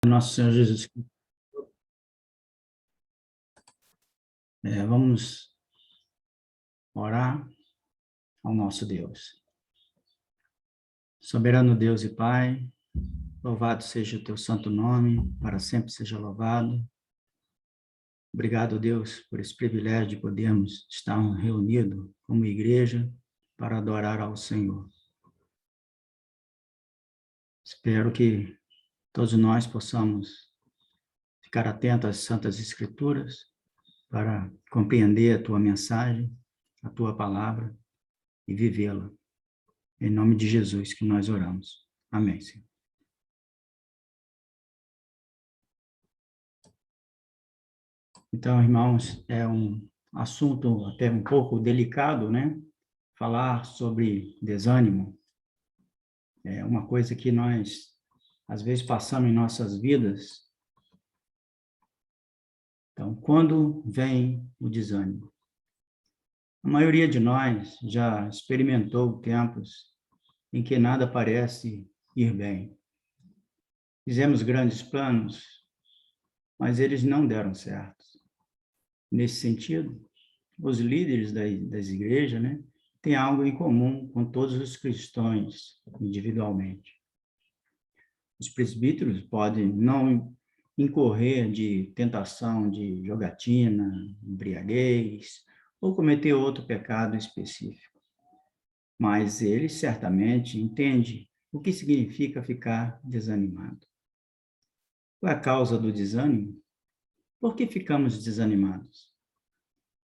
Nosso Senhor Jesus Cristo. Vamos orar ao nosso Deus. Soberano Deus e Pai, louvado seja o teu santo nome, para sempre seja louvado. Obrigado, Deus, por esse privilégio de podermos estar reunidos como igreja para adorar ao Senhor. Espero que todos nós possamos ficar atentos às Santas Escrituras para compreender a tua mensagem, a tua palavra e vivê-la. Em nome de Jesus que nós oramos. Amém, Senhor. Então, irmãos, é um assunto até um pouco delicado, né? Falar sobre desânimo. É uma coisa que nós, às vezes, passamos em nossas vidas. Então, quando vem o desânimo? A maioria de nós já experimentou tempos em que nada parece ir bem. Fizemos grandes planos, mas eles não deram certo. Nesse sentido, os líderes das igrejas, né, têm algo em comum com todos os cristãos, individualmente. Os presbíteros podem não incorrer de tentação de jogatina, embriaguez, ou cometer outro pecado específico. Mas eles certamente entendem o que significa ficar desanimado. Qual é a causa do desânimo? Por que ficamos desanimados?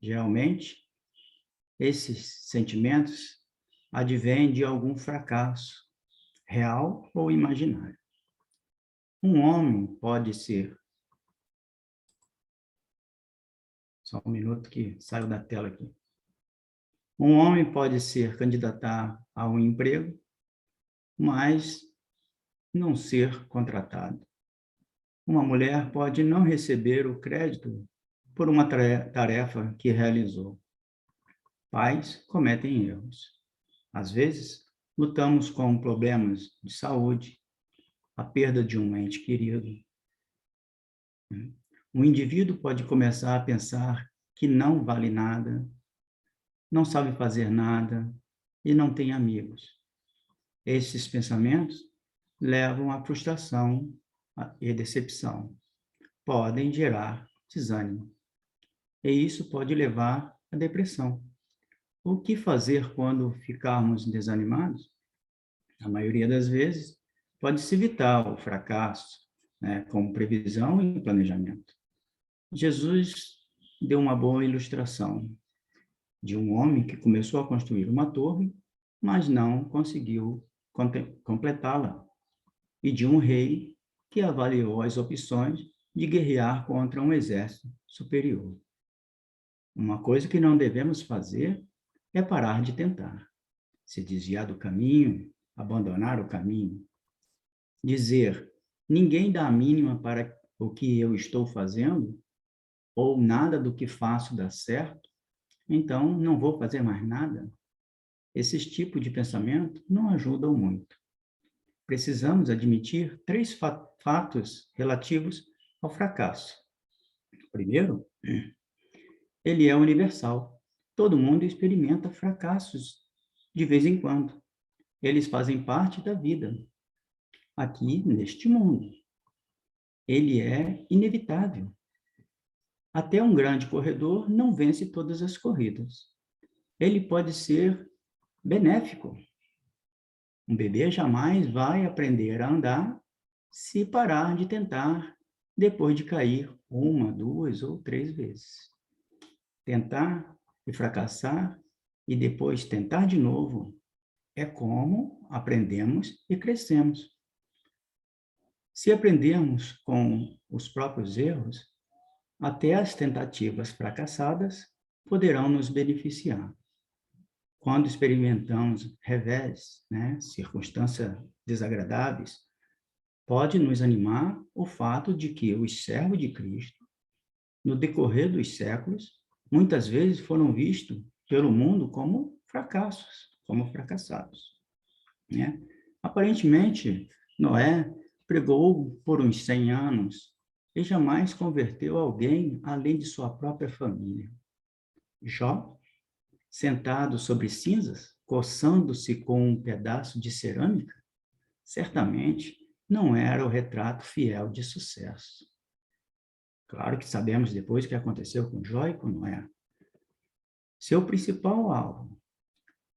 Geralmente, esses sentimentos advêm de algum fracasso, real ou imaginário. Um homem pode ser... Só um minuto que saiu da tela aqui. Um homem pode ser candidatar a um emprego, mas não ser contratado. Uma mulher pode não receber o crédito por uma tarefa que realizou. Pais cometem erros. Às vezes, lutamos com problemas de saúde, a perda de um ente querido. Um indivíduo pode começar a pensar que não vale nada, não sabe fazer nada e não tem amigos. Esses pensamentos levam à frustração e decepção. Podem gerar desânimo. E isso pode levar à depressão. O que fazer quando ficarmos desanimados? A maioria das vezes, pode-se evitar o fracasso, né, com previsão e planejamento. Jesus deu uma boa ilustração de um homem que começou a construir uma torre, mas não conseguiu completá-la, e de um rei que avaliou as opções de guerrear contra um exército superior. Uma coisa que não devemos fazer é parar de tentar, se desviar do caminho, abandonar o caminho, dizer, ninguém dá a mínima para o que eu estou fazendo, ou nada do que faço dá certo, então não vou fazer mais nada. Esses tipos de pensamento não ajudam muito. Precisamos admitir 3 fatos relativos ao fracasso. Primeiro, ele é universal. Todo mundo experimenta fracassos de vez em quando. Eles fazem parte da vida, aqui neste mundo. Ele é inevitável. Até um grande corredor não vence todas as corridas. Ele pode ser benéfico. Um bebê jamais vai aprender a andar se parar de tentar depois de cair 1, 2 ou 3 vezes. Tentar e fracassar e depois tentar de novo é como aprendemos e crescemos. Se aprendermos com os próprios erros, até as tentativas fracassadas poderão nos beneficiar. Quando experimentamos revés, né, circunstâncias desagradáveis, pode nos animar o fato de que os servos de Cristo, no decorrer dos séculos, muitas vezes foram vistos pelo mundo como fracassos, como fracassados, né? Aparentemente, Noé pregou por uns 100 anos e jamais converteu alguém além de sua própria família. Jó, sentado sobre cinzas, coçando-se com um pedaço de cerâmica, certamente não era o retrato fiel de sucesso. Claro que sabemos depois o que aconteceu com Jó e com Noé. Se o principal alvo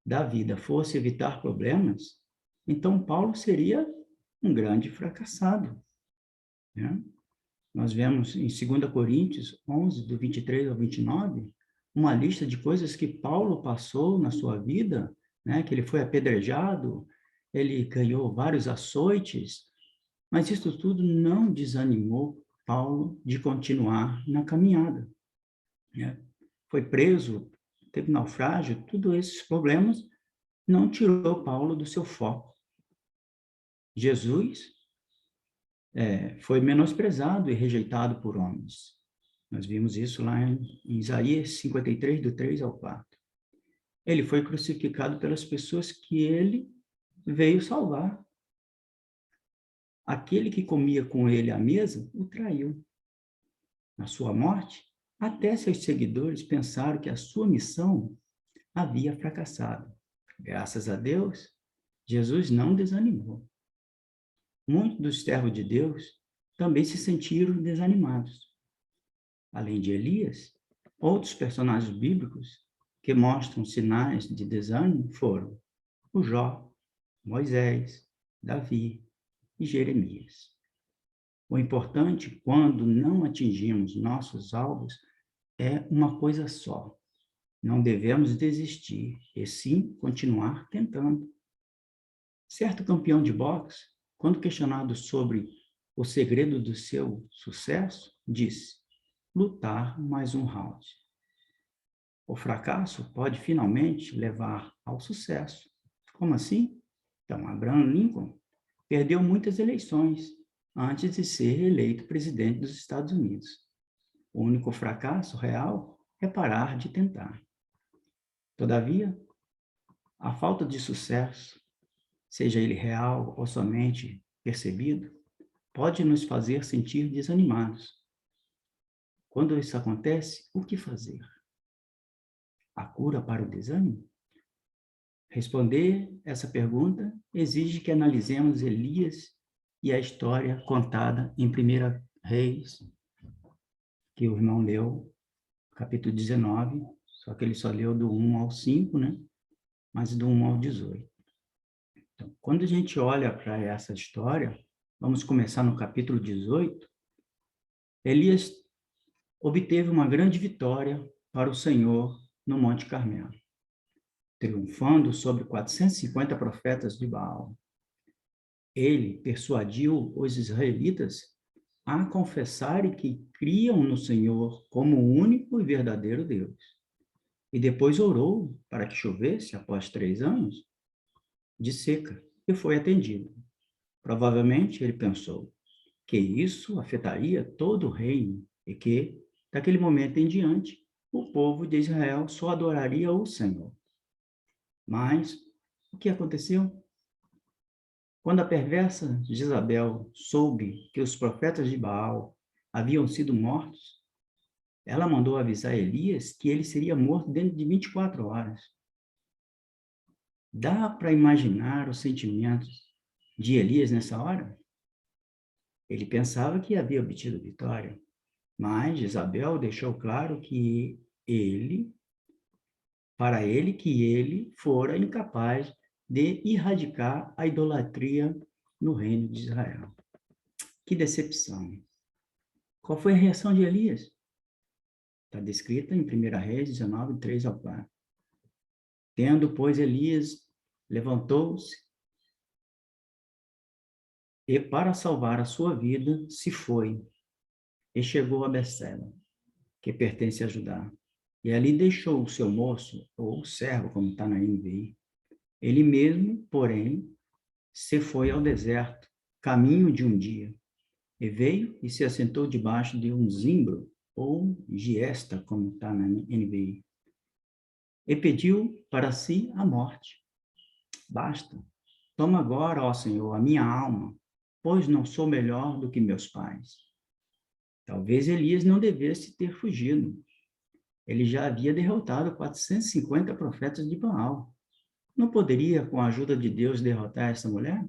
da vida fosse evitar problemas, então Paulo seria um grande fracassado, né? Nós vemos em 2 Coríntios 11, do 23 ao 29, uma lista de coisas que Paulo passou na sua vida, né? Que ele foi apedrejado, ele ganhou vários açoites, mas isso tudo não desanimou Paulo de continuar na caminhada, né? Foi preso, teve naufrágio, todos esses problemas não tirou Paulo do seu foco. Jesus foi menosprezado e rejeitado por homens. Nós vimos isso lá em Isaías 53, do 3 ao 4. Ele foi crucificado pelas pessoas que ele veio salvar. Aquele que comia com ele à mesa o traiu. Na sua morte, até seus seguidores pensaram que a sua missão havia fracassado. Graças a Deus, Jesus não desanimou. Muitos dos servos de Deus também se sentiram desanimados. Além de Elias, outros personagens bíblicos que mostram sinais de desânimo foram o Jó, Moisés, Davi e Jeremias. O importante, quando não atingimos nossos alvos, é uma coisa só. Não devemos desistir, e sim continuar tentando. Certo campeão de boxe, quando questionado sobre o segredo do seu sucesso, disse: lutar mais um round. O fracasso pode finalmente levar ao sucesso. Como assim? Então, Abraham Lincoln perdeu muitas eleições antes de ser eleito presidente dos Estados Unidos. O único fracasso real é parar de tentar. Todavia, a falta de sucesso, seja ele real ou somente percebido, pode nos fazer sentir desanimados. Quando isso acontece, o que fazer? A cura para o desânimo? Responder essa pergunta exige que analisemos Elias e a história contada em 1 Reis, que o irmão leu, capítulo 19, só que ele só leu do 1 ao 5, né? Mas do 1 ao 18. Então, quando a gente olha para essa história, vamos começar no capítulo 18, Elias obteve uma grande vitória para o Senhor no Monte Carmelo, triunfando sobre 450 profetas de Baal. Ele persuadiu os israelitas a confessarem que criam no Senhor como o único e verdadeiro Deus. E depois orou para que chovesse após 3 anos de seca, e foi atendido. Provavelmente ele pensou que isso afetaria todo o reino e que, daquele momento em diante, o povo de Israel só adoraria o Senhor. Mas o que aconteceu? Quando a perversa Jezabel soube que os profetas de Baal haviam sido mortos, ela mandou avisar Elias que ele seria morto dentro de 24 horas. Dá para imaginar os sentimentos de Elias nessa hora? Ele pensava que havia obtido vitória, mas Jezabel deixou claro que ele fora incapaz de erradicar a idolatria no reino de Israel. Que decepção! Qual foi a reação de Elias? Está descrita em 1 Reis 19, 3 ao 4. Tendo, pois, Elias levantou-se e, para salvar a sua vida, se foi e chegou a Beceba, que pertence a Judá. E ali deixou o seu moço, ou servo, como está na NVI. Ele mesmo, porém, se foi ao deserto, caminho de um dia, e veio e se assentou debaixo de um zimbro, ou giesta, como está na NVI, e pediu para si a morte. Basta. Toma agora, ó Senhor, a minha alma, pois não sou melhor do que meus pais. Talvez Elias não devesse ter fugido. Ele já havia derrotado 450 profetas de Baal. Não poderia, com a ajuda de Deus, derrotar essa mulher?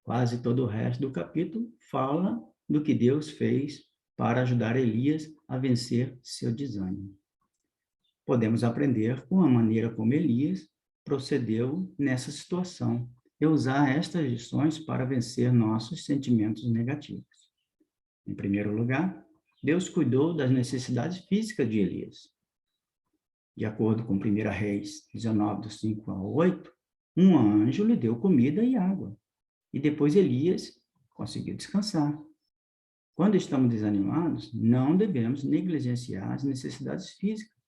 Quase todo o resto do capítulo fala do que Deus fez para ajudar Elias a vencer seu desânimo. Podemos aprender com a maneira como Elias procedeu nessa situação e usar estas lições para vencer nossos sentimentos negativos. Em primeiro lugar, Deus cuidou das necessidades físicas de Elias. De acordo com 1 Reis 19, do 5 ao 8, um anjo lhe deu comida e água. E depois Elias conseguiu descansar. Quando estamos desanimados, não devemos negligenciar as necessidades físicas.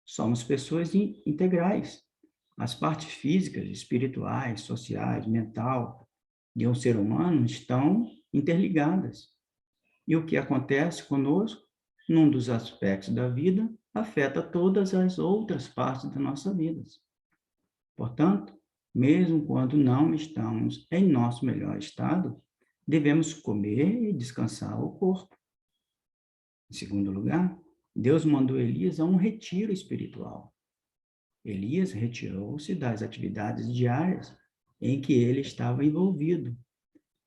Somos pessoas integrais. As partes físicas, espirituais, sociais, mental de um ser humano estão interligadas. E o que acontece conosco, num dos aspectos da vida, afeta todas as outras partes da nossa vida. Portanto, mesmo quando não estamos em nosso melhor estado, devemos comer e descansar o corpo. Em segundo lugar, Deus mandou Elias a um retiro espiritual. Elias retirou-se das atividades diárias em que ele estava envolvido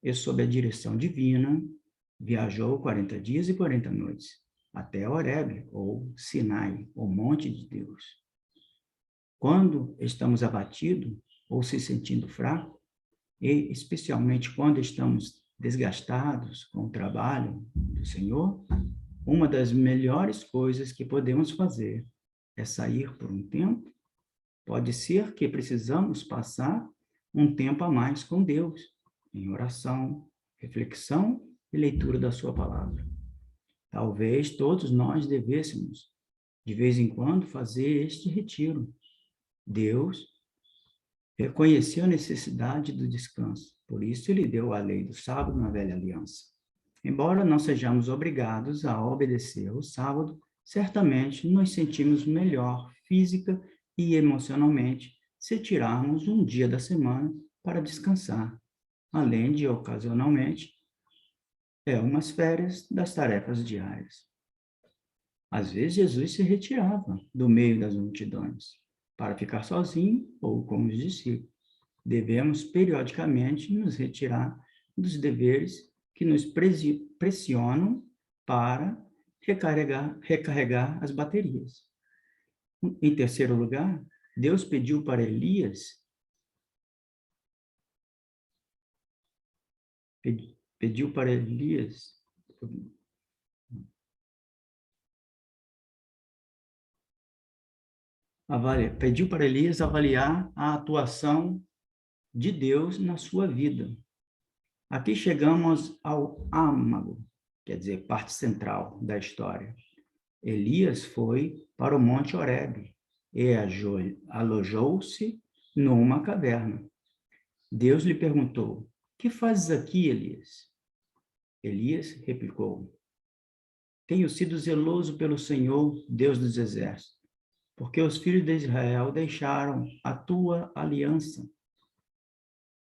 e, sob a direção divina, viajou 40 dias e 40 noites até Horebe, ou Sinai, o monte de Deus. Quando estamos abatidos ou se sentindo fracos, e especialmente quando estamos desgastados com o trabalho do Senhor, uma das melhores coisas que podemos fazer é sair por um tempo. Pode ser que precisamos passar um tempo a mais com Deus, em oração, reflexão e leitura da sua palavra. Talvez todos nós devêssemos, de vez em quando, fazer este retiro. Deus reconheceu a necessidade do descanso, por isso ele deu a lei do sábado na velha aliança. Embora não sejamos obrigados a obedecer o sábado, certamente nos sentimos melhor física e emocionalmente se tirarmos um dia da semana para descansar, além de, ocasionalmente, umas férias das tarefas diárias. Às vezes, Jesus se retirava do meio das multidões para ficar sozinho ou com os discípulos. Devemos, periodicamente, nos retirar dos deveres que nos pressionam para recarregar as baterias. Em terceiro lugar, Deus pediu para Elias avaliar a atuação de Deus na sua vida. Aqui chegamos ao âmago, quer dizer, parte central da história. Elias foi para o Monte Horebe e alojou-se numa caverna. Deus lhe perguntou: "Que fazes aqui, Elias?" Elias replicou: "Tenho sido zeloso pelo Senhor, Deus dos exércitos, porque os filhos de Israel deixaram a tua aliança.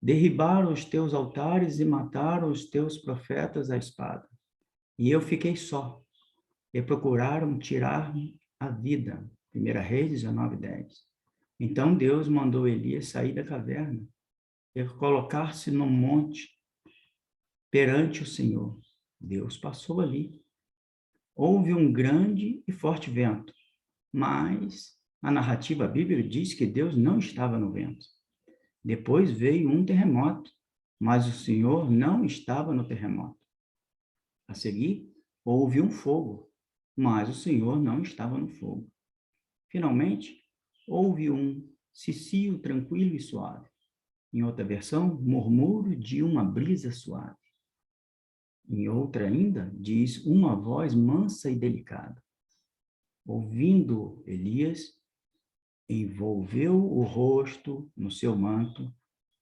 Derribaram os teus altares e mataram os teus profetas à espada. E eu fiquei só, e procuraram tirar-me a vida." 1 Reis 19:10. Então Deus mandou Elias sair da caverna e colocar-se no monte perante o Senhor. Deus passou ali. Houve um grande e forte vento, mas a narrativa bíblica diz que Deus não estava no vento. Depois veio um terremoto, mas o Senhor não estava no terremoto. A seguir, houve um fogo, mas o Senhor não estava no fogo. Finalmente, houve um cicio tranquilo e suave. Em outra versão, murmúrio de uma brisa suave. Em outra ainda, diz uma voz mansa e delicada. Ouvindo Elias, envolveu o rosto no seu manto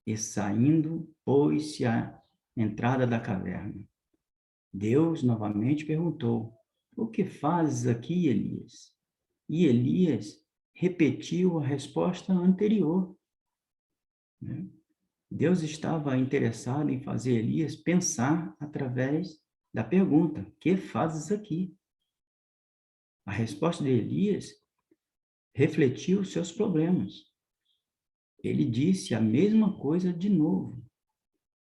e saindo, pôs-se à entrada da caverna. Deus novamente perguntou: "O que fazes aqui, Elias?" E Elias repetiu a resposta anterior, né? Deus estava interessado em fazer Elias pensar através da pergunta: que fazes aqui? A resposta de Elias refletiu seus problemas. Ele disse a mesma coisa de novo,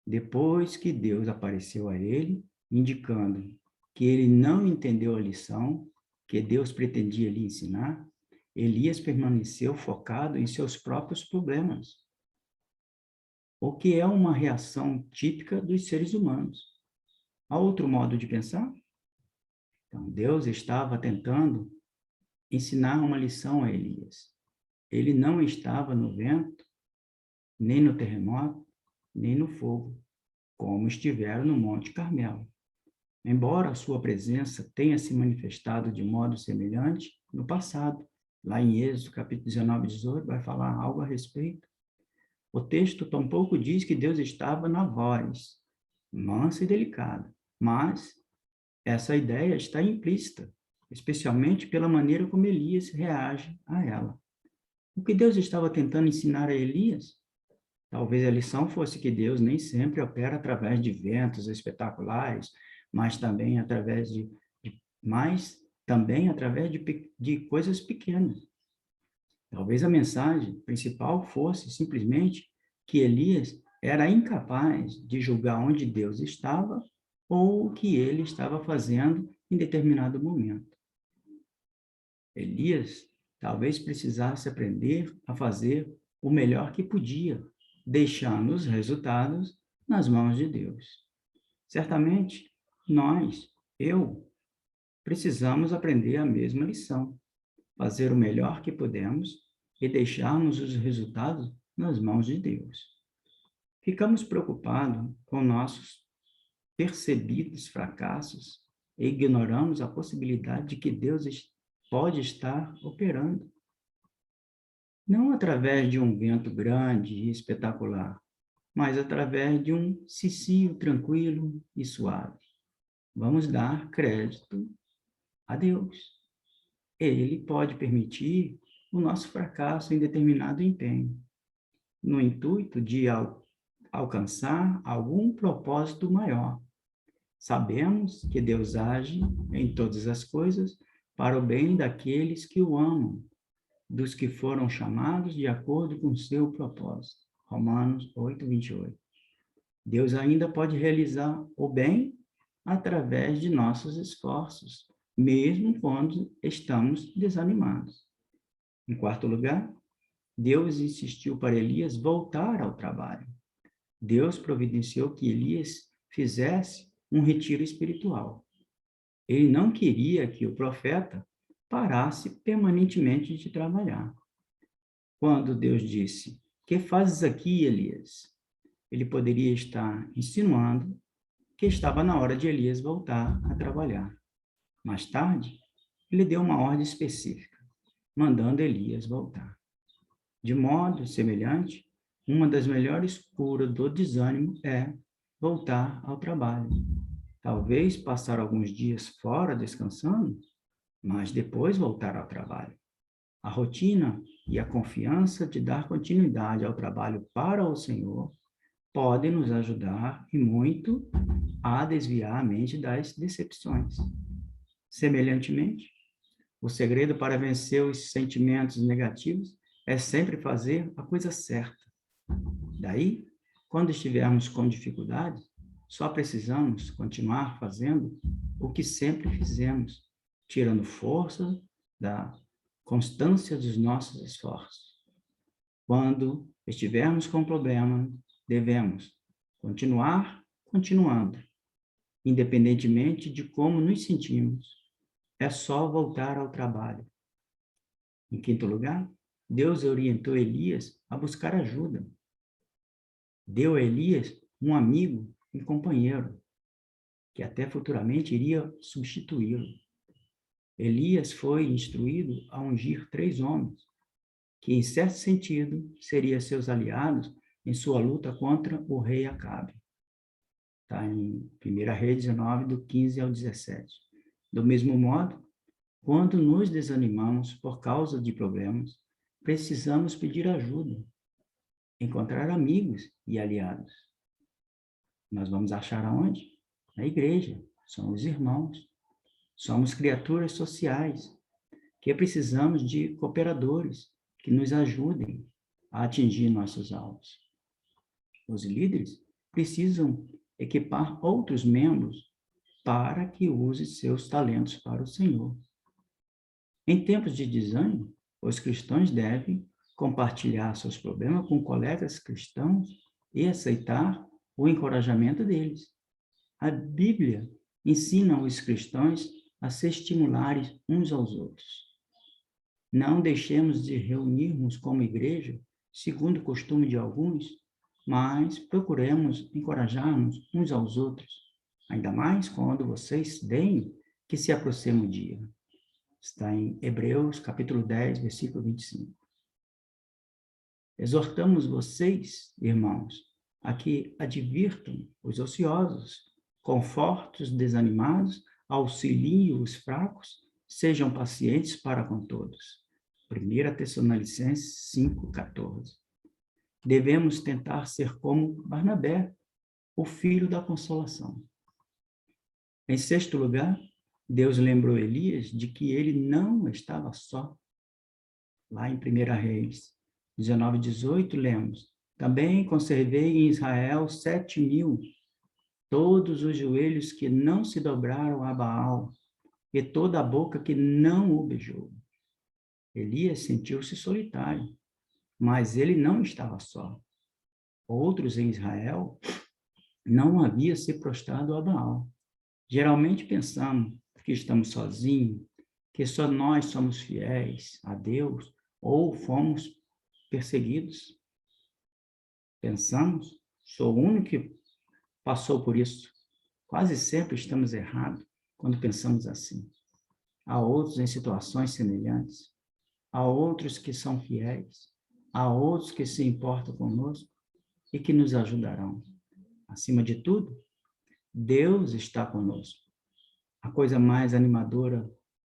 depois que Deus apareceu a ele, indicando que ele não entendeu a lição que Deus pretendia lhe ensinar. Elias permaneceu focado em seus próprios problemas, o que é uma reação típica dos seres humanos. Há outro modo de pensar? Então, Deus estava tentando ensinar uma lição a Elias. Ele não estava no vento, nem no terremoto, nem no fogo, como estiveram no Monte Carmelo. Embora a sua presença tenha se manifestado de modo semelhante no passado, lá em Êxodo, capítulo 19 e 18, vai falar algo a respeito. O texto tampouco diz que Deus estava na voz, mansa e delicada, mas essa ideia está implícita, especialmente pela maneira como Elias reage a ela. O que Deus estava tentando ensinar a Elias? Talvez a lição fosse que Deus nem sempre opera através de ventos espetaculares, mas também através de coisas pequenas. Talvez a mensagem principal fosse simplesmente que Elias era incapaz de julgar onde Deus estava ou o que ele estava fazendo em determinado momento. Elias talvez precisasse aprender a fazer o melhor que podia, deixando os resultados nas mãos de Deus. Certamente, eu, precisamos aprender a mesma lição, fazer o melhor que podemos e deixarmos os resultados nas mãos de Deus. Ficamos preocupados com nossos percebidos fracassos e ignoramos a possibilidade de que Deus pode estar operando. Não através de um vento grande e espetacular, mas através de um cicio tranquilo e suave. Vamos dar crédito a Deus. Ele pode permitir o nosso fracasso em determinado empenho, no intuito de alcançar algum propósito maior. Sabemos que Deus age em todas as coisas para o bem daqueles que o amam, dos que foram chamados de acordo com seu propósito. Romanos 8, 28. Deus ainda pode realizar o bem através de nossos esforços, mesmo quando estamos desanimados. Em quarto lugar, Deus insistiu para Elias voltar ao trabalho. Deus providenciou que Elias fizesse um retiro espiritual. Ele não queria que o profeta parasse permanentemente de trabalhar. Quando Deus disse: "Que fazes aqui, Elias?", ele poderia estar insinuando que estava na hora de Elias voltar a trabalhar. Mais tarde, ele deu uma ordem específica, mandando Elias voltar. De modo semelhante, uma das melhores curas do desânimo é voltar ao trabalho. Talvez passar alguns dias fora descansando, mas depois voltar ao trabalho. A rotina e a confiança de dar continuidade ao trabalho para o Senhor podem nos ajudar e muito a desviar a mente das decepções. Semelhantemente, o segredo para vencer os sentimentos negativos é sempre fazer a coisa certa. Daí, quando estivermos com dificuldades, só precisamos continuar fazendo o que sempre fizemos, tirando força da constância dos nossos esforços. Quando estivermos com problema, devemos continuar continuando, independentemente de como nos sentimos. É só voltar ao trabalho. Em quinto lugar, Deus orientou Elias a buscar ajuda. Deu a Elias um amigo e companheiro, que até futuramente iria substituí-lo. Elias foi instruído a ungir 3 homens, que, em certo sentido, seriam seus aliados em sua luta contra o rei Acabe. Está em 1 Reis 19, do 15 ao 17. Do mesmo modo, quando nos desanimamos por causa de problemas, precisamos pedir ajuda. encontrar amigos e aliados. Nós vamos achar aonde? Na igreja. Somos irmãos. Somos criaturas sociais que precisamos de cooperadores que nos ajudem a atingir nossos alvos. Os líderes precisam equipar outros membros para que use seus talentos para o Senhor. Em tempos de desânimo, os cristãos devem compartilhar seus problemas com colegas cristãos e aceitar o encorajamento deles. A Bíblia ensina os cristãos a se estimularem uns aos outros. Não deixemos de reunirmos como igreja, segundo o costume de alguns, mas procuremos encorajar-nos uns aos outros, ainda mais quando vocês veem que se aproxima o dia. Está em Hebreus, capítulo 10, versículo 25. Exortamos vocês, irmãos, a que advirtam os ociosos, confortem os desanimados, auxiliem os fracos, sejam pacientes para com todos. 1 Tessalonicenses 5,14. Devemos tentar ser como Barnabé, o filho da consolação. Em sexto lugar, Deus lembrou Elias de que ele não estava só. Lá em 1 Reis 19:18, lemos: também conservei em Israel 7.000, todos os joelhos que não se dobraram a Baal, e toda a boca que não o beijou. Elias sentiu-se solitário, mas ele não estava só. Outros em Israel não haviam se prostrado a Baal. Geralmente pensamos que estamos sozinhos, que só nós somos fiéis a Deus ou fomos perseguidos. Pensamos, sou o único que passou por isso. Quase sempre estamos errados quando pensamos assim. Há outros em situações semelhantes. Há outros que são fiéis. Há outros que se importam conosco e que nos ajudarão. Acima de tudo, Deus está conosco. A coisa mais animadora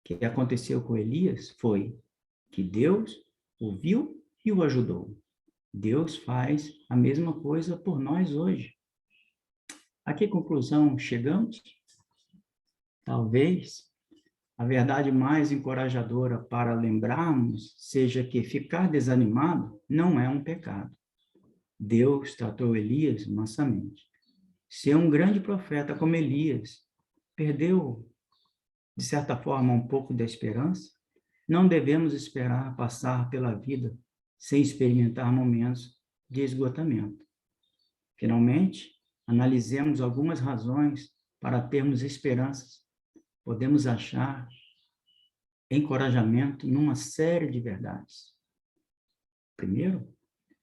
que aconteceu com Elias foi que Deus o viu e o ajudou. Deus faz a mesma coisa por nós hoje. A que conclusão chegamos? Talvez a verdade mais encorajadora para lembrarmos seja que ficar desanimado não é um pecado. Deus tratou Elias mansamente. Ser um grande profeta como Elias perdeu, de certa forma, um pouco da esperança. Não devemos esperar passar pela vida sem experimentar momentos de esgotamento. Finalmente, analisemos algumas razões para termos esperanças. Podemos achar encorajamento numa série de verdades. Primeiro,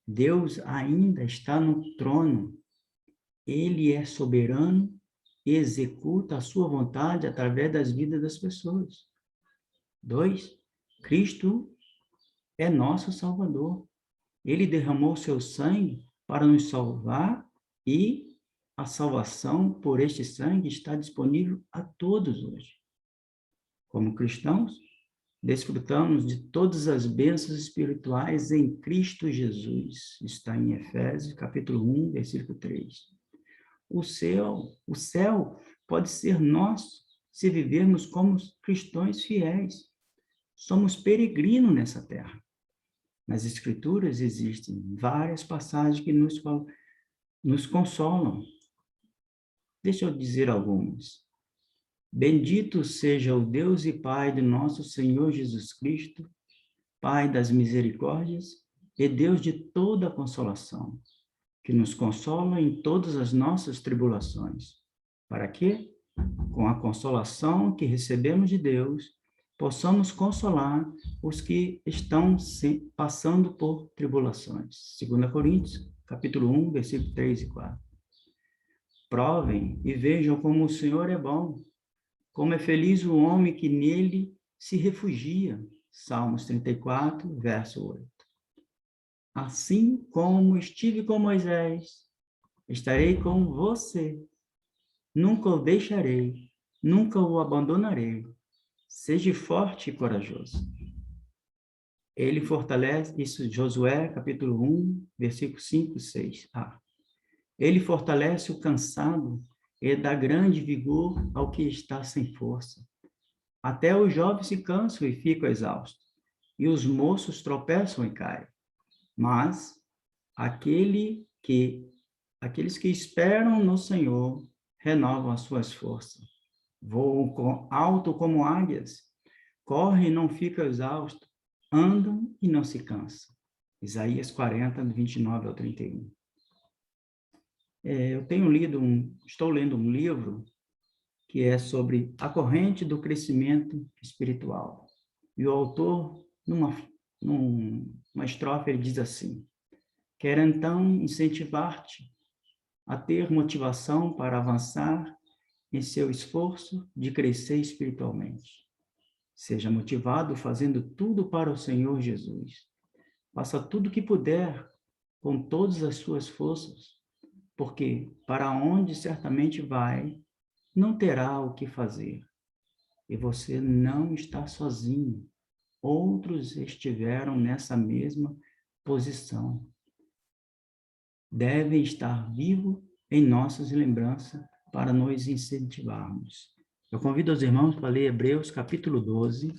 Deus ainda está no trono. Ele é soberano e executa a sua vontade através das vidas das pessoas. 2, Cristo é nosso Salvador. Ele derramou seu sangue para nos salvar e a salvação por este sangue está disponível a todos hoje. Como cristãos, desfrutamos de todas as bênçãos espirituais em Cristo Jesus. Está em Efésios, capítulo 1, versículo 3. O céu pode ser nosso se vivermos como cristãos fiéis. Somos peregrinos nessa terra. Nas Escrituras existem várias passagens que nos consolam. Deixa eu dizer algumas. Bendito seja o Deus e Pai de nosso Senhor Jesus Cristo, Pai das misericórdias e Deus de toda a consolação, que nos consola em todas as nossas tribulações. Para que, com a consolação que recebemos de Deus, possamos consolar os que estão passando por tribulações. 2 Coríntios, capítulo 1, versículo 3 e 4. Provem e vejam como o Senhor é bom, como é feliz o homem que nele se refugia. Salmos 34, verso 8. Assim como estive com Moisés, estarei com você. Nunca o deixarei, nunca o abandonarei. Seja forte e corajoso. Ele fortalece, isso Josué, capítulo 1, versículo 5 e 6. Ele fortalece o cansado e dá grande vigor ao que está sem força. Até os jovens se cansam e ficam exaustos, e os moços tropeçam e caem. Mas aqueles que esperam no Senhor renovam as suas forças. Voam alto como águias, correm e não ficam exaustos, andam e não se cansam. Isaías 40, 29 ao 31. Estou lendo um livro que é sobre a corrente do crescimento espiritual. E o autor, numa estrofe, ele diz assim: quero então incentivar-te a ter motivação para avançar em seu esforço de crescer espiritualmente. Seja motivado fazendo tudo para o Senhor Jesus. Faça tudo o que puder, com todas as suas forças, porque para onde certamente vai, não terá o que fazer. E você não está sozinho. Outros estiveram nessa mesma posição. Devem estar vivos em nossas lembranças para nos incentivarmos. Eu convido os irmãos para ler Hebreus capítulo 12.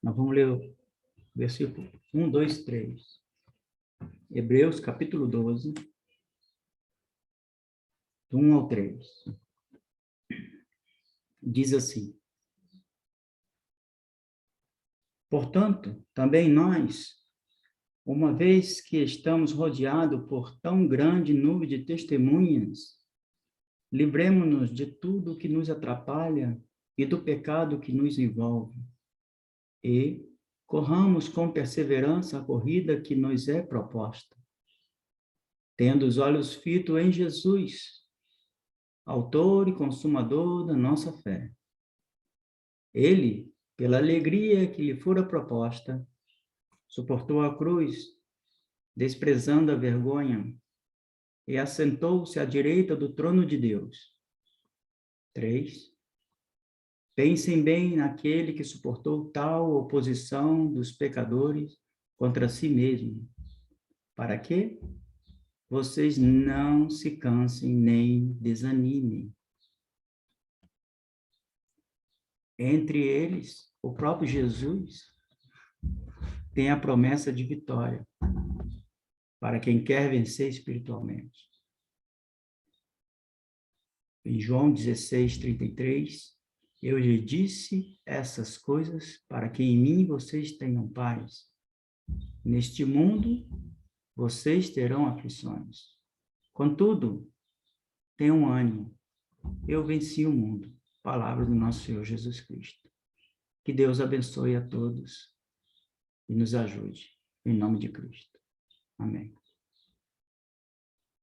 Nós vamos ler o versículo 1, 2, 3. Hebreus capítulo 12, do 1 ao 3. Diz assim: portanto, também nós, uma vez que estamos rodeados por tão grande nuvem de testemunhas, livremo-nos de tudo que nos atrapalha e do pecado que nos envolve, e corramos com perseverança a corrida que nos é proposta, tendo os olhos fitos em Jesus, autor e consumador da nossa fé. Ele, pela alegria que lhe fora proposta, suportou a cruz, desprezando a vergonha, e assentou-se à direita do trono de Deus. 3. Pensem bem naquele que suportou tal oposição dos pecadores contra si mesmo. Para quê? Vocês não se cansem nem desanimem. Entre eles, o próprio Jesus tem a promessa de vitória para quem quer vencer espiritualmente. Em João 16, 33, eu lhe disse essas coisas para que em mim vocês tenham paz. Neste mundo, vocês terão aflições. Contudo, tenham ânimo. Eu venci o mundo. Palavra do nosso Senhor Jesus Cristo. Que Deus abençoe a todos e nos ajude. Em nome de Cristo. Amém.